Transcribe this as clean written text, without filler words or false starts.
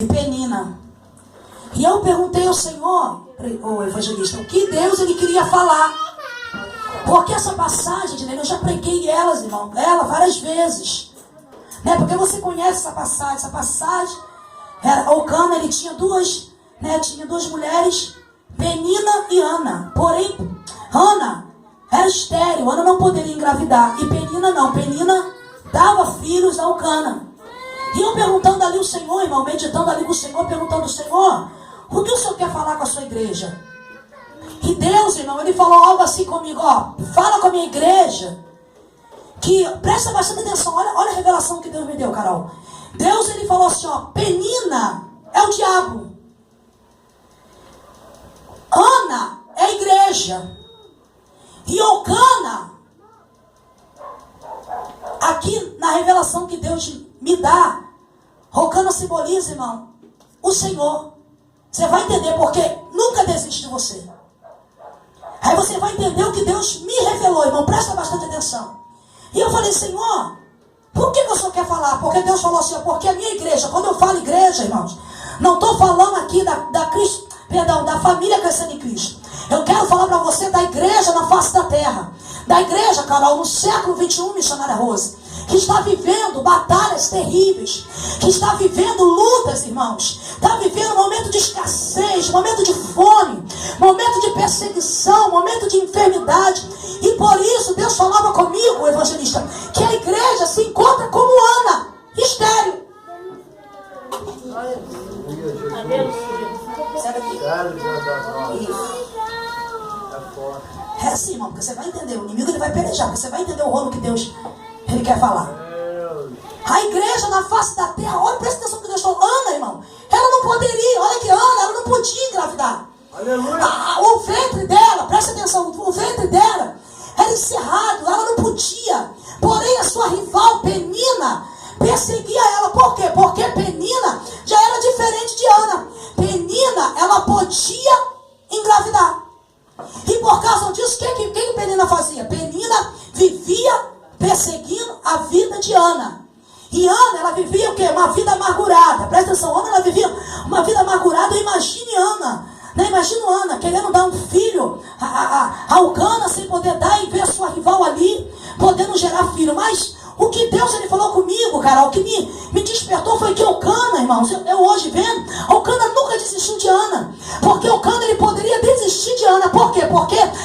e Penina. E eu perguntei ao Senhor, o evangelista, o que Deus ele queria falar. Porque essa passagem, eu já preguei ela várias vezes. Né? Porque você conhece essa passagem. Essa passagem, Elcana, ele tinha duas mulheres, Penina e Ana. Porém, Ana era estéril, Ana não poderia engravidar. E Penina não, Penina dava filhos a Elcana. E eu perguntando ali o Senhor, irmão, meditando ali com o Senhor, perguntando ao Senhor, o que o Senhor quer falar com a sua igreja? E Deus, irmão, ele falou algo assim comigo, ó, fala com a minha igreja, que, presta bastante atenção, olha a revelação que Deus me deu, Carol. Deus, ele falou assim, ó, Penina é o diabo. Ana é a igreja. E Elcana, aqui na revelação que Deus me dá, Elcana simboliza, irmão, o Senhor. Você vai entender porque nunca desiste de você. Aí você vai entender o que Deus me revelou, irmão. Presta bastante atenção. E eu falei, Senhor, por que o Senhor quer falar? Porque Deus falou assim, porque a minha igreja, quando eu falo igreja, irmãos, não estou falando aqui da família crescendo em Cristo. Eu quero falar para você da igreja na face da terra. Da igreja, Carol, no século 21, missionária Rose, que está vivendo batalhas terríveis, que está vivendo lutas, irmãos, está vivendo momento de escassez, momento de fome, momento de perseguição, momento de enfermidade. E por isso Deus falava comigo, o evangelista, que a igreja se encontra como Ana, estéril. É assim, irmão, porque você vai entender, o inimigo ele vai pelejar, porque você vai entender o rolo que Deus ele quer falar. A igreja na face da terra, olha, presta atenção que Deus falou. Ana, irmão, ela não poderia, olha que Ana, ela não podia engravidar. O ventre dela, presta atenção, o ventre dela era encerrado, ela não podia. Porém, a sua rival, Penina, perseguia ela. Por quê? Porque Penina já era diferente de Ana. Penina, ela podia engravidar. E por causa disso, o que Penina fazia? Penina vivia perseguindo a vida de Ana. E Ana, ela vivia o quê? Uma vida amargurada. Presta atenção, Ana, ela vivia uma vida amargurada. Imagine Ana, né? Imagina Ana querendo dar um filho a Elcana sem poder dar e ver a sua rival ali, podendo gerar filho. Mas o que Deus ele falou comigo, cara, o que me despertou foi que Elcana, irmãos, eu hoje vendo, Elcana nunca desistiu de Ana. Porque Elcana ele poderia desistir de Ana. Por quê? Porque